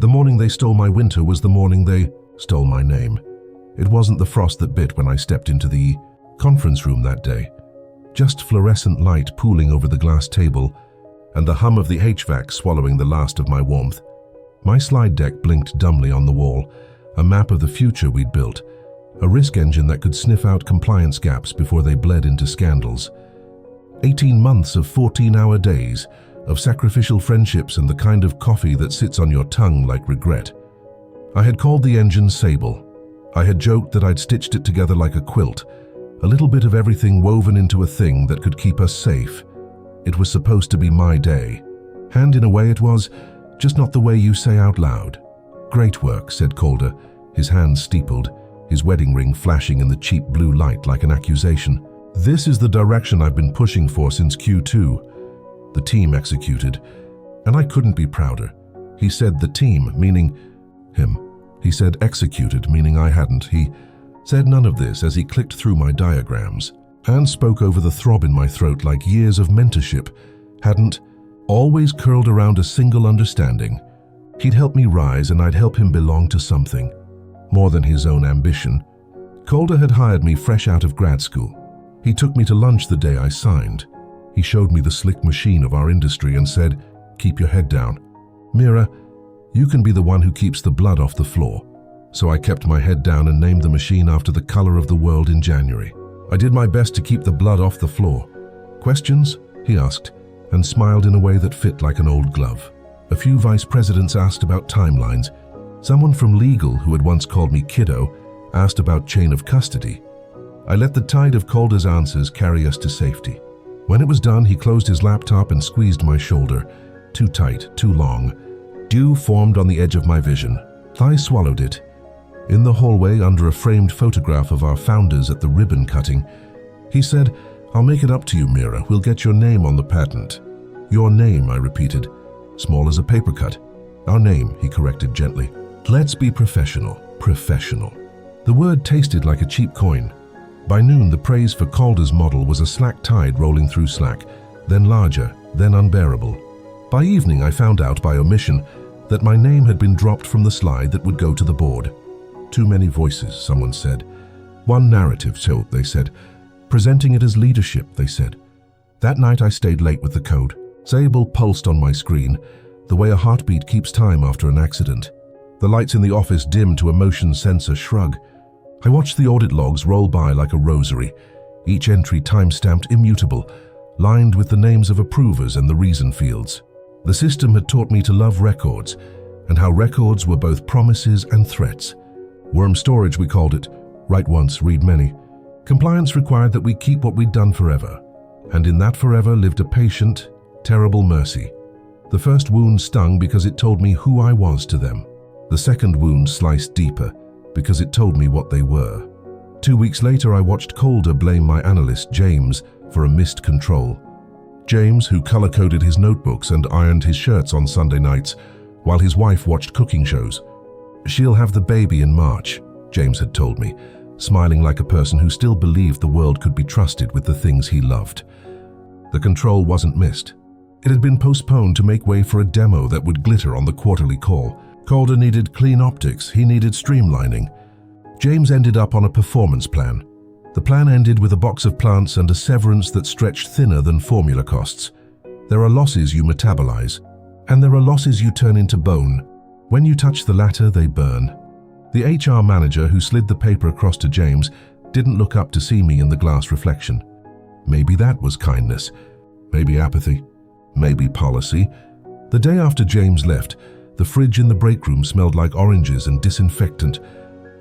The morning they stole my winter was the morning they stole my name. It wasn't the frost that bit when I stepped into the conference room that day. Just fluorescent light pooling over the glass table and the hum of the HVAC swallowing the last of my warmth. My slide deck blinked dumbly on the wall, a map of the future we'd built, a risk engine that could sniff out compliance gaps before they bled into scandals. 18 months of 14-hour days, of sacrificial friendships and the kind of coffee that sits on your tongue like regret. I had called the engine Sable. I had joked that I'd stitched it together like a quilt, a little bit of everything woven into a thing that could keep us safe. It was supposed to be my day. And in a way it was, just not the way you say out loud. "Great work," said Calder, his hands steepled, his wedding ring flashing in the cheap blue light like an accusation. "This is the direction I've been pushing for since Q2. The team executed, and I couldn't be prouder." He said the team, meaning him. He said executed, meaning I hadn't. He said none of this as he clicked through my diagrams and spoke over the throb in my throat like years of mentorship hadn't, always curled around a single understanding. He'd help me rise and I'd help him belong to something, more than his own ambition. Calder had hired me fresh out of grad school. He took me to lunch the day I signed. He showed me the slick machine of our industry and said, "Keep your head down. Mira, you can be the one who keeps the blood off the floor." So I kept my head down and named the machine after the color of the world in January. I did my best to keep the blood off the floor. "Questions?" he asked, and smiled in a way that fit like an old glove. A few vice presidents asked about timelines. Someone from legal, who had once called me kiddo, asked about chain of custody. I let the tide of Calder's answers carry us to safety. When it was done, he closed his laptop and squeezed my shoulder. Too tight, too long. Dew formed on the edge of my vision. I swallowed it. In the hallway, under a framed photograph of our founders at the ribbon cutting, he said, "I'll make it up to you, Mira. We'll get your name on the patent." "Your name," I repeated, small as a paper cut. "Our name," he corrected gently. "Let's be professional, professional." The word tasted like a cheap coin. By noon, the praise for Calder's model was a slack tide rolling through Slack, then larger, then unbearable. By evening, I found out by omission that my name had been dropped from the slide that would go to the board. "Too many voices," someone said. "One narrative, so," they said. "Presenting it as leadership," they said. That night I stayed late with the code. Sable pulsed on my screen, the way a heartbeat keeps time after an accident. The lights in the office dimmed to a motion sensor shrug. I watched the audit logs roll by like a rosary, each entry time-stamped immutable, lined with the names of approvers and the reason fields. The system had taught me to love records, and how records were both promises and threats. Worm storage, we called it. Write once, read many. Compliance required that we keep what we'd done forever, and in that forever lived a patient, terrible mercy. The first wound stung because it told me who I was to them. The second wound sliced deeper, because it told me what they were. 2 weeks later, I watched Calder blame my analyst, James, for a missed control. James, who color-coded his notebooks and ironed his shirts on Sunday nights, while his wife watched cooking shows. "She'll have the baby in March," James had told me, smiling like a person who still believed the world could be trusted with the things he loved. The control wasn't missed. It had been postponed to make way for a demo that would glitter on the quarterly call. Calder needed clean optics, he needed streamlining. James ended up on a performance plan. The plan ended with a box of plants and a severance that stretched thinner than formula costs. There are losses you metabolize, and there are losses you turn into bone. When you touch the latter, they burn. The HR manager who slid the paper across to James didn't look up to see me in the glass reflection. Maybe that was kindness. Maybe apathy. Maybe policy. The day after James left, the fridge in the break room smelled like oranges and disinfectant,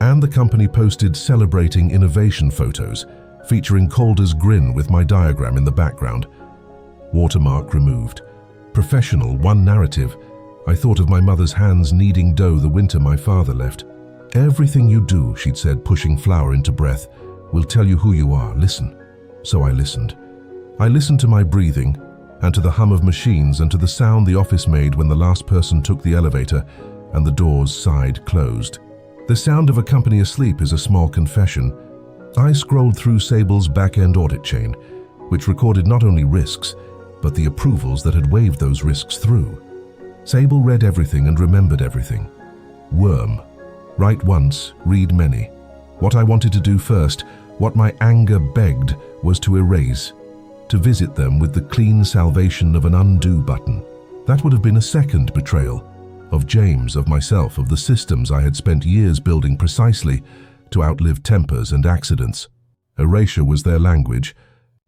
and the company posted celebrating innovation photos, featuring Calder's grin with my diagram in the background. Watermark removed. Professional, one narrative. I thought of my mother's hands kneading dough the winter my father left. "Everything you do," she'd said, pushing flour into breath, "will tell you who you are. Listen." So I listened. I listened to my breathing, and to the hum of machines, and to the sound the office made when the last person took the elevator and the doors side closed. The sound of a company asleep is a small confession. I scrolled through Sable's back-end audit chain, which recorded not only risks, but the approvals that had waved those risks through. Sable read everything and remembered everything. Worm. Write once, read many. What I wanted to do first, what my anger begged, was to erase, to visit them with the clean salvation of an undo button. That would have been a second betrayal, of James, of myself, of the systems I had spent years building precisely to outlive tempers and accidents. Erasure was their language.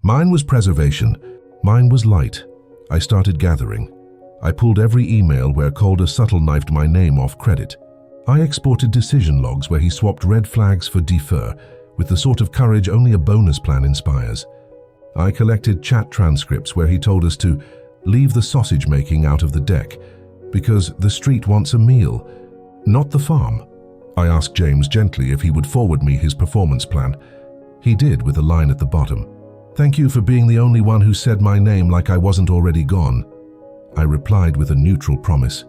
Mine was preservation. Mine was light. I started gathering. I pulled every email where Calder subtle knifed my name off credit. I exported decision logs where he swapped red flags for defer, with the sort of courage only a bonus plan inspires. I collected chat transcripts where he told us to leave the sausage making out of the deck, because the street wants a meal, not the farm. I asked James gently if he would forward me his performance plan. He did, with a line at the bottom. "Thank you for being the only one who said my name like I wasn't already gone." I replied with a neutral promise.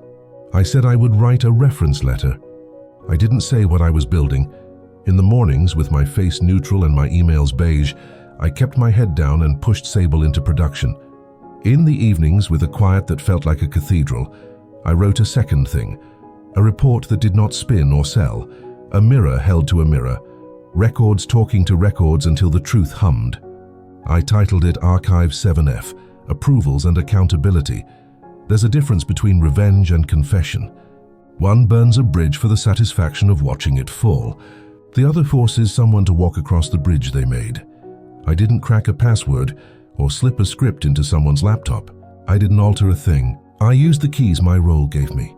I said I would write a reference letter. I didn't say what I was building. In the mornings, with my face neutral and my emails beige, I kept my head down and pushed Sable into production. In the evenings, with a quiet that felt like a cathedral, I wrote a second thing, a report that did not spin or sell, a mirror held to a mirror, records talking to records until the truth hummed. I titled it Archive 7F, Approvals and Accountability. There's a difference between revenge and confession. One burns a bridge for the satisfaction of watching it fall. The other forces someone to walk across the bridge they made. I didn't crack a password or slip a script into someone's laptop. I didn't alter a thing. I used the keys my role gave me,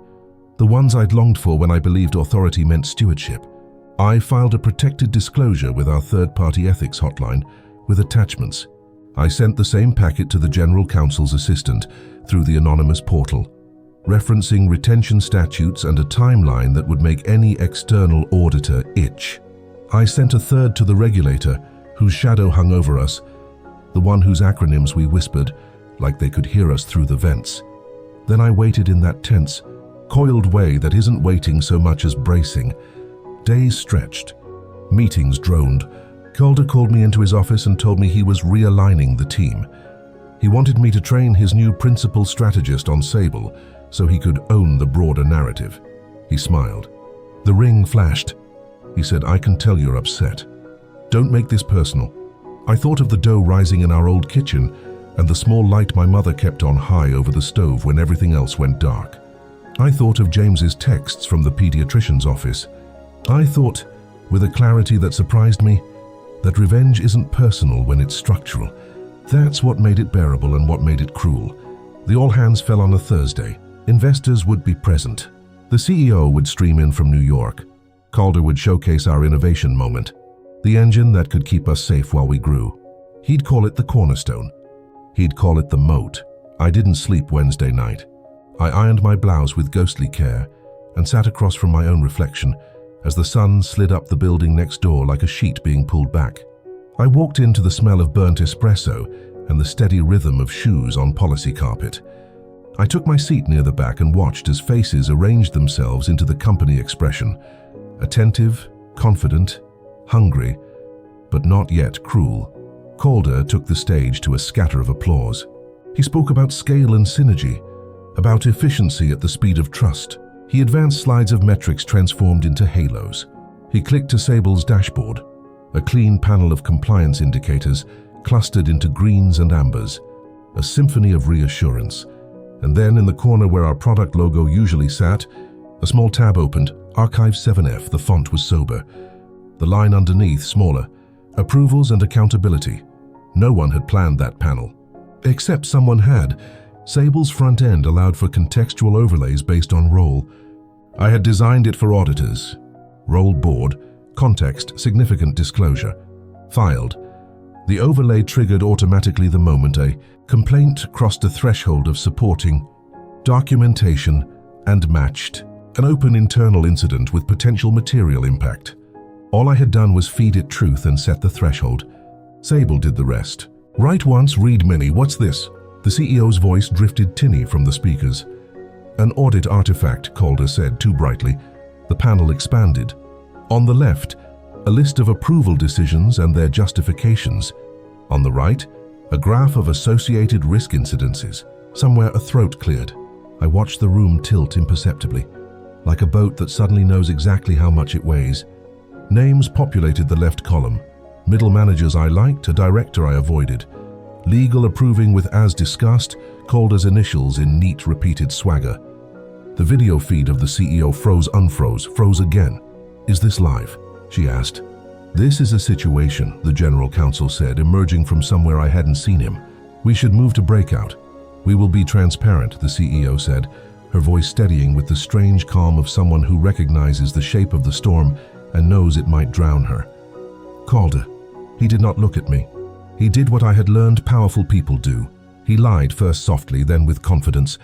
the ones I'd longed for when I believed authority meant stewardship. I filed a protected disclosure with our third-party ethics hotline with attachments. I sent the same packet to the General Counsel's assistant through the anonymous portal, referencing retention statutes and a timeline that would make any external auditor itch. I sent a third to the regulator, whose shadow hung over us, the one whose acronyms we whispered, like they could hear us through the vents. Then I waited in that tense, coiled way that isn't waiting so much as bracing. Days stretched. Meetings droned. Calder called me into his office and told me he was realigning the team. He wanted me to train his new principal strategist on Sable so he could own the broader narrative. He smiled. The ring flashed. He said, "I can tell you're upset. Don't make this personal." I thought of the dough rising in our old kitchen and the small light my mother kept on high over the stove when everything else went dark. I thought of James's texts from the pediatrician's office. I thought, with a clarity that surprised me, that revenge isn't personal when it's structural. That's what made it bearable and what made it cruel. The all-hands fell on a Thursday. Investors would be present. The CEO would stream in from New York. Calder would showcase our innovation moment, the engine that could keep us safe while we grew. He'd call it the cornerstone. He'd call it the moat. I didn't sleep Wednesday night. I ironed my blouse with ghostly care and sat across from my own reflection as the sun slid up the building next door like a sheet being pulled back. I walked into the smell of burnt espresso and the steady rhythm of shoes on policy carpet. I took my seat near the back and watched as faces arranged themselves into the company expression, attentive, confident, hungry, but not yet cruel. Calder took the stage to a scatter of applause. He spoke about scale and synergy, about efficiency at the speed of trust. He advanced slides of metrics transformed into halos. He clicked to Sable's dashboard, a clean panel of compliance indicators clustered into greens and ambers, a symphony of reassurance. And then in the corner where our product logo usually sat, a small tab opened, Archive 7F, the font was sober. The line underneath, smaller, approvals and accountability. No one had planned that panel. Except someone had. Sable's front end allowed for contextual overlays based on role. I had designed it for auditors. Role board, context, significant disclosure. Filed. The overlay triggered automatically the moment a complaint crossed a threshold of supporting, documentation, and matched. An open internal incident with potential material impact. All I had done was feed it truth and set the threshold. Sable did the rest. Write once, read many. What's this? The CEO's voice drifted tinny from the speakers. An audit artifact, Calder said too brightly. The panel expanded. On the left, a list of approval decisions and their justifications. On the right, a graph of associated risk incidences. Somewhere a throat cleared. I watched the room tilt imperceptibly, like a boat that suddenly knows exactly how much it weighs. Names populated the left column. Middle managers I liked, a director I avoided. Legal approving with "as discussed," Calder's initials in neat repeated swagger. The video feed of the CEO froze again. "Is this live?" she asked. "This is a situation," the general counsel said, emerging from somewhere I hadn't seen him. "We should move to breakout. We will be transparent," the CEO said, her voice steadying with the strange calm of someone who recognizes the shape of the storm and knows it might drown her. Calder. He did not look at me. He did what I had learned powerful people do. He lied, first softly, then with confidence,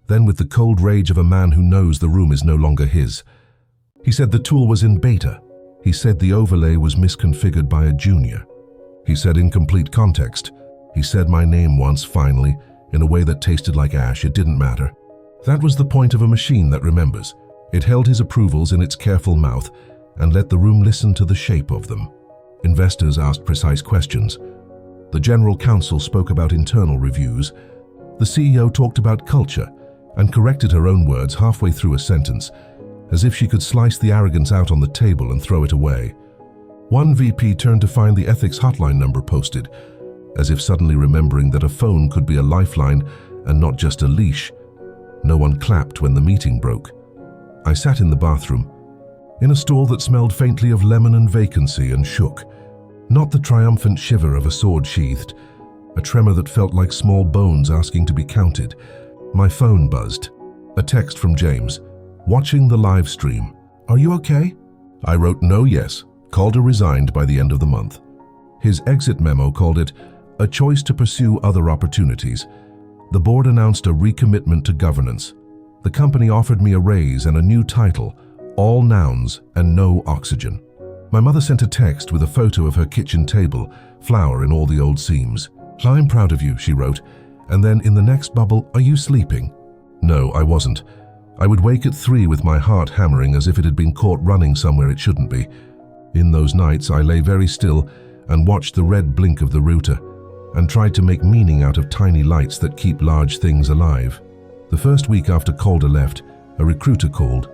then with the cold rage of a man who knows the room is no longer his. He said the tool was in beta. He said the overlay was misconfigured by a junior. He said incomplete context. He said my name once, finally, in a way that tasted like ash. It didn't matter. That was the point of a machine that remembers. It held his approvals in its careful mouth and let the room listen to the shape of them. Investors asked precise questions. The general counsel spoke about internal reviews. The CEO talked about culture and corrected her own words halfway through a sentence, as if she could slice the arrogance out on the table and throw it away. One VP turned to find the ethics hotline number posted, as if suddenly remembering that a phone could be a lifeline and not just a leash. No one clapped when the meeting broke. I sat in the bathroom, in a stall that smelled faintly of lemon and vacancy, and shook. Not the triumphant shiver of a sword sheathed, a tremor that felt like small bones asking to be counted. My phone buzzed. A text from James. "Watching the live stream. Are you okay?" I wrote no yes. Calder resigned by the end of the month. His exit memo called it a choice to pursue other opportunities. The board announced a recommitment to governance. The company offered me a raise and a new title, all nouns and no oxygen. My mother sent a text with a photo of her kitchen table, flour in all the old seams. "I'm proud of you," she wrote, and then in the next bubble, "Are you sleeping?" No, I wasn't. I would wake at 3 with my heart hammering as if it had been caught running somewhere it shouldn't be. In those nights, I lay very still and watched the red blink of the router and tried to make meaning out of tiny lights that keep large things alive. The first week after Calder left, a recruiter called.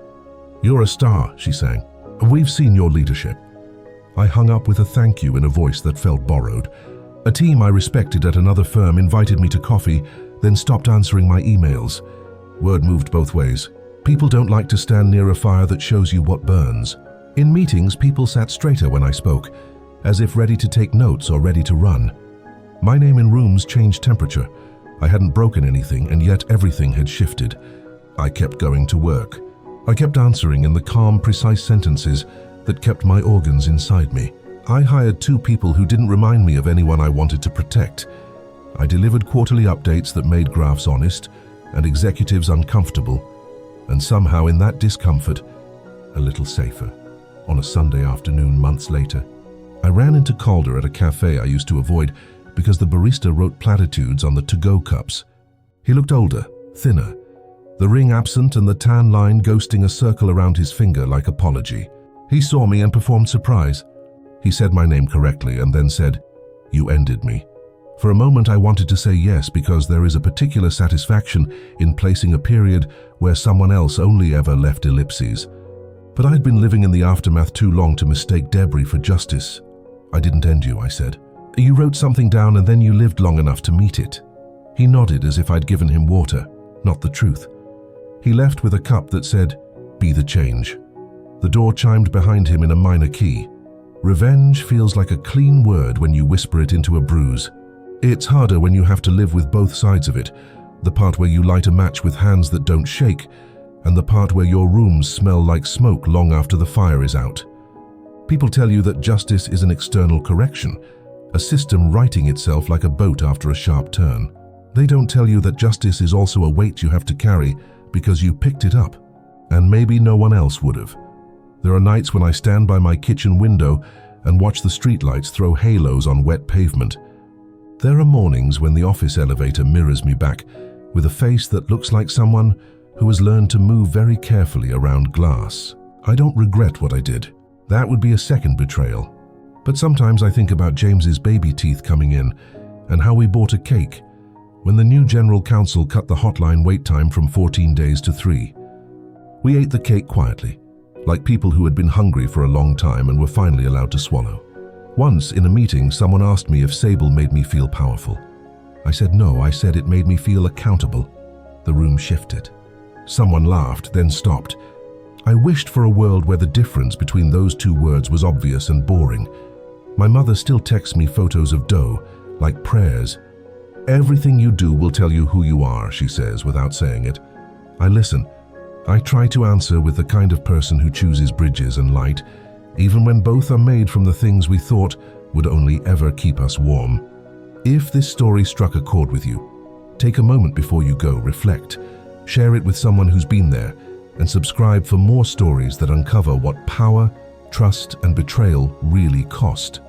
"You're a star," she sang. "We've seen your leadership." I hung up with a thank you in a voice that felt borrowed. A team I respected at another firm invited me to coffee, then stopped answering my emails. Word moved both ways. People don't like to stand near a fire that shows you what burns. In meetings, people sat straighter when I spoke, as if ready to take notes or ready to run. My name in rooms changed temperature. I hadn't broken anything, and yet everything had shifted. I kept going to work. I kept answering in the calm, precise sentences that kept my organs inside me. I hired 2 people who didn't remind me of anyone I wanted to protect. I delivered quarterly updates that made graphs honest and executives uncomfortable, and somehow in that discomfort, a little safer. On a Sunday afternoon months later, I ran into Calder at a cafe I used to avoid because the barista wrote platitudes on the to-go cups. He looked older, thinner, the ring absent and the tan line ghosting a circle around his finger like apology. He saw me and performed surprise. He said my name correctly and then said, "You ended me." For a moment I wanted to say yes, because there is a particular satisfaction in placing a period where someone else only ever left ellipses. But I'd been living in the aftermath too long to mistake debris for justice. "I didn't end you," I said. "You wrote something down and then you lived long enough to meet it." He nodded as if I'd given him water, not the truth. He left with a cup that said, "Be the change." The door chimed behind him in a minor key. Revenge feels like a clean word when you whisper it into a bruise. It's harder when you have to live with both sides of it, the part where you light a match with hands that don't shake, and the part where your rooms smell like smoke long after the fire is out. People tell you that justice is an external correction, a system righting itself like a boat after a sharp turn. They don't tell you that justice is also a weight you have to carry because you picked it up, and maybe no one else would have. There are nights when I stand by my kitchen window and watch the streetlights throw halos on wet pavement. There are mornings when the office elevator mirrors me back with a face that looks like someone who has learned to move very carefully around glass. I don't regret what I did. That would be a second betrayal. But sometimes I think about James's baby teeth coming in and how we bought a cake, when the new general counsel cut the hotline wait time from 14 days to 3. We ate the cake quietly, like people who had been hungry for a long time and were finally allowed to swallow. Once, in a meeting, someone asked me if Sable made me feel powerful. I said no, I said it made me feel accountable. The room shifted. Someone laughed, then stopped. I wished for a world where the difference between those two words was obvious and boring. My mother still texts me photos of dough, like prayers. Everything you do will tell you who you are, she says without saying it. I listen. I try to answer with the kind of person who chooses bridges and light, even when both are made from the things we thought would only ever keep us warm. If this story struck a chord with you, take a moment before you go, reflect, share it with someone who's been there, and subscribe for more stories that uncover what power, trust, and betrayal really cost.